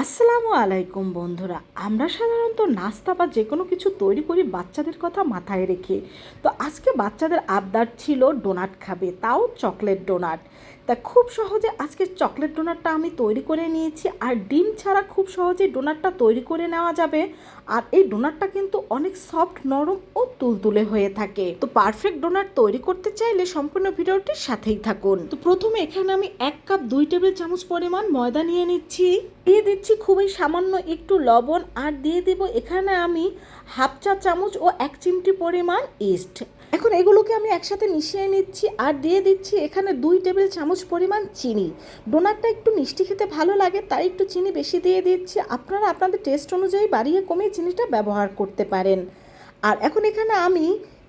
আসসালামু আলাইকুম বন্ধুরা। আমরা সাধারণত নাস্তা বা যে কোনো কিছু তৈরি করি বাচ্চাদের কথা মাথায় রেখে। তো আজকে বাচ্চাদের আবদার ছিল ডোনাট খাবে, তাও চকলেট ডোনাট। তা খুব সহজে আজকে চকলেট ডোনাটটা আমি তৈরি করে নিয়েছি, আর ডিম ছাড়া খুব সহজে ডোনাটটা তৈরি করে নেওয়া যাবে। আর এই ডোনাটটা কিন্তু অনেক সফট, নরম ও তুলতুলে হয়ে থাকে। তো পারফেক্ট ডোনাট তৈরি করতে চাইলে সম্পূর্ণ ভিডিওটির সাথেই থাকুন। তো প্রথমে এখানে আমি 1 কাপ 2 টেবিল চামচ পরিমাণ ময়দা নিয়ে নিচ্ছি। দিয়ে দিচ্ছি খুবই সামান্য একটু লবণ, আর দিয়ে দিব এখানে আমি হাফ চা চামচ ও 1 চিমটি পরিমাণ ইস্ট। এখন এগুলোকে আমি একসাথে মিশিয়ে নিচ্ছি, আর দিয়ে দিচ্ছি এখানে 2 টেবিল চামচ পরিমাণ চিনি। ডোনাটটা একটু মিষ্টি খেতে ভালো লাগে, তাই একটু চিনি বেশি দিয়ে দিচ্ছি। আপনারা আপনাদের টেস্ট অনুযায়ী বাড়িয়ে কমিয়ে চিনিটা ব্যবহার করতে পারেন। আর এখন এখানে আমি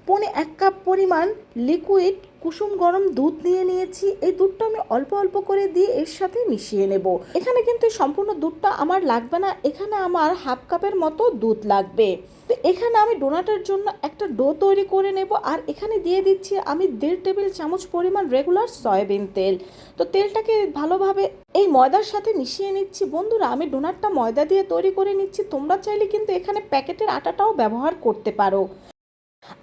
1 কাপ পরিমাণ লিকুইড কুসুম গরম দুধ নিয়ে নিয়েছি। এই দুধটা আমি অল্প অল্প করে দিয়ে এর সাথে মিশিয়ে নেব। এখানে কিন্তু সম্পূর্ণ দুধটা আমার লাগবে না, এখানে আমার হাফ কাপের মতো দুধ লাগবে। তো এখানে আমি ডোনাটের জন্য একটা ডো তৈরি করে নেব, আর এখানে দিয়ে দিচ্ছি আমি 1.5 টেবিল চামচ পরিমাণ রেগুলার সয়াবিন তেল। তো তেলটাকে ভালোভাবে এই ময়দার সাথে মিশিয়ে নিচ্ছি। বন্ধুরা, আমি ডোনাটটা ময়দা দিয়ে তৈরি করে নিচ্ছি, তোমরা চাইলে কিন্তু এখানে প্যাকেটের আটাটাও ব্যবহার করতে পারো।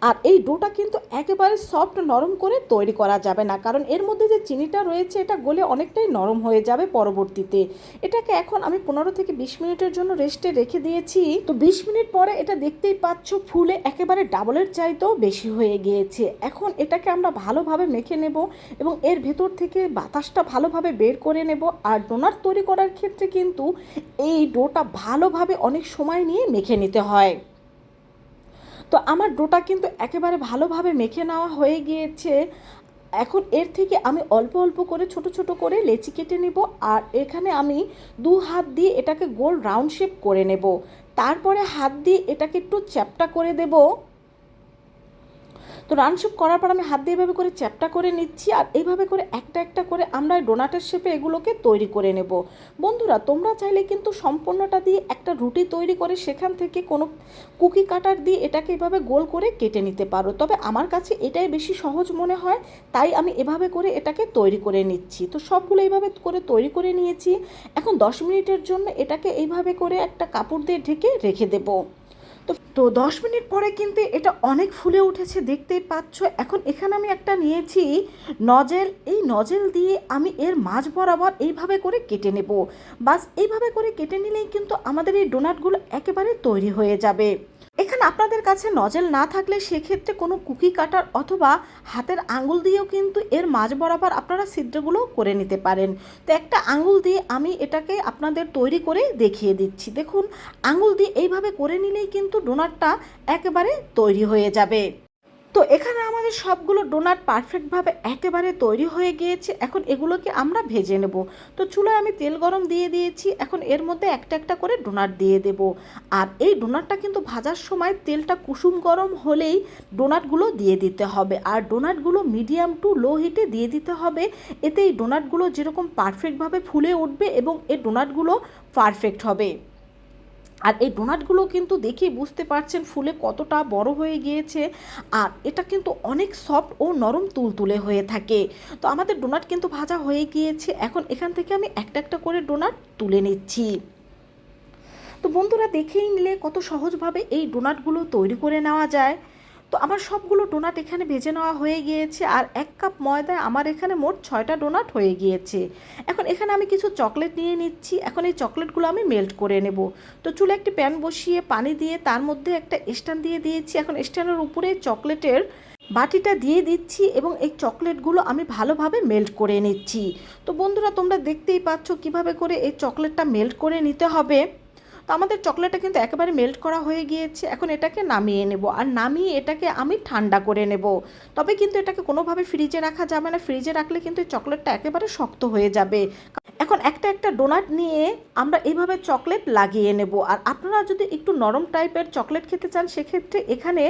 আর এই ডোটা কিন্তু একেবারে সফট নরম করে তৈরি করা যাবে না, কারণ এর মধ্যে যে চিনিটা রয়েছে এটা গলে অনেকটাই নরম হয়ে যাবে পরবর্তীতে। এটাকে এখন আমি 15 থেকে 20 মিনিটের জন্য রেস্টে রেখে দিয়েছি। তো 20 মিনিট পরে এটা দেখতেই পাচ্ছ ফুলে একেবারে ডাবলের চাইতেও বেশি হয়ে গিয়েছে। এখন এটাকে আমরা ভালোভাবে মেখে নেব এবং এর ভেতর থেকে বাতাসটা ভালোভাবে বের করে নেব। আর ডোনাট তৈরি করার ক্ষেত্রে কিন্তু এই ডোটা ভালোভাবে অনেক সময় নিয়ে মেখে নিতে হয়। তো আমার ডোটা কিন্তু একেবারে ভালোভাবে মেখে নেওয়া হয়ে গিয়েছে। এখন এর থেকে আমি অল্প অল্প করে ছোট ছোট করে লেচি কেটে নেব, আর এখানে আমি 2 হাত দিয়ে এটাকে গোল রাউন্ড শেপ করে নেব। তারপরে হাত দিয়ে এটাকে একটু চ্যাপ্টা করে দেব। তো রাউন্ড শেপ করার পর আমি হাত দিয়ে এভাবে করে চ্যাপ্টা করে নিচ্ছি, আর এইভাবে করে একটা একটা করে আমরা ডোনাটের শেপে এগুলোকে তৈরি করে নেব। বন্ধুরা, তোমরা চাইলে কিন্তু সম্পূর্ণটা দিয়ে একটা রুটি তৈরি করে সেখান থেকে কোনো কুকি কাটার দিয়ে এটাকে এভাবে গোল করে কেটে নিতে পারো, তবে আমার কাছে এটাই বেশি সহজ মনে হয়, তাই আমি এভাবে করে এটাকে তৈরি করে নিচ্ছি। তো সবগুলো এইভাবে করে তৈরি করে নিয়েছি। এখন 10 মিনিটের জন্য এটাকে এইভাবে করে একটা কাপড় দিয়ে ঢেকে রেখে দেবো। তো 10 মিনিট পরে কিন্তু এটা অনেক ফুলে উঠেছে, দেখতেই পাচ্ছ। এখন এখানে আমি একটা নিয়েছি নজেল। এই নজেল দিয়ে আমি এর মাঝ বরাবর এইভাবে করে কেটে নেব। বাস এইভাবে করে কেটে নিলেই কিন্তু আমাদের এই ডোনাটগুলো একেবারে তৈরি হয়ে যাবে। এখানে আপনাদের কাছে নজেল না থাকলে সেক্ষেত্রে কোনো কুকি কাটার অথবা হাতের আঙুল দিয়েও কিন্তু এর মাঝ বরাবর আপনারা ছিদ্রগুলো করে নিতে পারেন। তো একটা আঙুল দিয়ে আমি এটাকে আপনাদের তৈরি করে দেখিয়ে দিচ্ছি। দেখুন, আঙুল দিয়ে এইভাবে করে নিলেই কিন্তু ডোনাটটা একেবারে তৈরি হয়ে যাবে। তো এখানে আমাদের সবগুলো ডোনাট পারফেক্টভাবে একেবারে তৈরি হয়ে গিয়েছে। এখন এগুলোকে আমরা ভেজে নেব। তো চুলায় আমি তেল গরম দিয়ে দিয়েছি, এখন এর মধ্যে একটা একটা করে ডোনাট দিয়ে দেব। আর এই ডোনাটটা কিন্তু ভাজার সময় তেলটা কুসুম গরম হলেই ডোনাটগুলো দিয়ে দিতে হবে, আর ডোনাটগুলো মিডিয়াম টু লো হিটে দিয়ে দিতে হবে। এতে এই ডোনাটগুলো যেরকম পারফেক্টভাবে ফুলে উঠবে এবং এই ডোনাটগুলো পারফেক্ট হবে। আর এই ডোনাটগুলো কিন্তু দেখেই বুঝতে পারছেন ফুলে কতটা বড় হয়ে গিয়েছে, আর এটা কিন্তু অনেক সফট ও নরম তুলতুলে হয়ে থাকে। তো আমাদের ডোনাট কিন্তু ভাজা হয়ে গিয়েছে। এখন এখান থেকে আমি একটা একটা করে ডোনাট তুলে নিচ্ছি। তো বন্ধুরা, দেখেই নিলে কত সহজভাবে এই ডোনাটগুলো তৈরি করে নেওয়া যায়। তো আমার সবগুলো ডোনাট এখানে ভেজে নেওয়া হয়ে গিয়েছে, আর 1 কাপ ময়দায় আমার এখানে মোট 6টা ডোনাট হয়ে গিয়েছে। এখন এখানে আমি কিছু চকলেট নিয়ে নিচ্ছি। এখন এই চকলেটগুলো আমি মেল্ট করে নেব। তো চুলে একটি প্যান বসিয়ে পানি দিয়ে তার মধ্যে একটা স্ট্যান্ড দিয়ে দিয়েছি। এখন স্ট্যান্ডের উপরে চকলেটের বাটিটা দিয়ে দিচ্ছি এবং এই চকলেটগুলো আমি ভালোভাবে মেল্ট করে নিচ্ছি। তো বন্ধুরা, তোমরা দেখতেই পাচ্ছ কিভাবে করে এই চকলেটটা মেল্ট করে নিতে হবে। তো আমাদের চকলেটটা কিন্তু একেবারে মেল্ট করা হয়ে গিয়েছে। এখন এটাকে নামিয়ে নেব, আর নামিয়ে এটাকে আমি ঠান্ডা করে নেব। তবে কিন্তু এটাকে কোনোভাবে ফ্রিজে রাখা যাবে না, ফ্রিজে রাখলে কিন্তু চকলেটটা একেবারে শক্ত হয়ে যাবে। এখন একটা একটা ডোনাট নিয়ে আমরা এইভাবে চকলেট লাগিয়ে নেব। আর আপনারা যদি একটু নরম টাইপের চকলেট খেতে চান সেক্ষেত্রে এখানে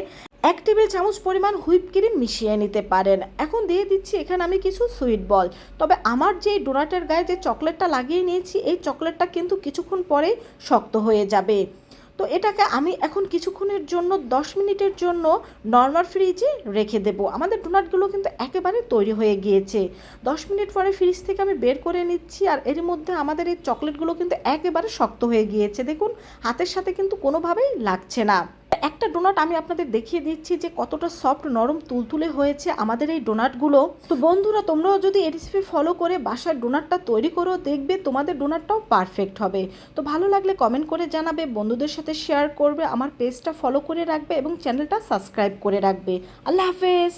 1 টেবিল চামচ পরিমাণ হুইপ ক্রিম মিশিয়ে নিতে পারেন। এখন দিয়ে দিচ্ছি এখানে আমি কিছু সুইট বল। তবে আমার যে ডোনাটের গায়ে যে চকলেটটা লাগিয়ে নিয়েছি এই চকলেটটা কিন্তু কিছুক্ষণ পরেই শক্ত হয়ে যাবে। তো এটাকে আমি এখন কিছুক্ষণের জন্য 10 মিনিটের জন্য নর্মাল ফ্রিজে রেখে দেবো। আমাদের ডোনাটগুলো কিন্তু একেবারে তৈরি হয়ে গিয়েছে। 10 মিনিট পরে ফ্রিজ থেকে আমি বের করে নিচ্ছি, আর এর মধ্যে আমাদের এই চকলেটগুলো কিন্তু একেবারে শক্ত হয়ে গিয়েছে। দেখুন হাতের সাথে কিন্তু কোনোভাবেই লাগছে না। একটা ডোনাট আমি আপনাদের দেখিয়ে দিচ্ছি যে কতটা সফট, নরম, তুলতুলে হয়েছে আমাদের এই ডোনাটগুলো। তো বন্ধুরা, তোমরাও যদি এই রেসিপি ফলো করে বাসার ডোনাটটা তৈরি করো, দেখবে তোমাদের ডোনাটটাও পারফেক্ট হবে। তো ভালো লাগলে কমেন্ট করে জানাবে, বন্ধুদের সাথে শেয়ার করবে, আমার পেজটা ফলো করে রাখবে এবং চ্যানেলটা সাবস্ক্রাইব করে রাখবে। আল্লাহ হাফেজ।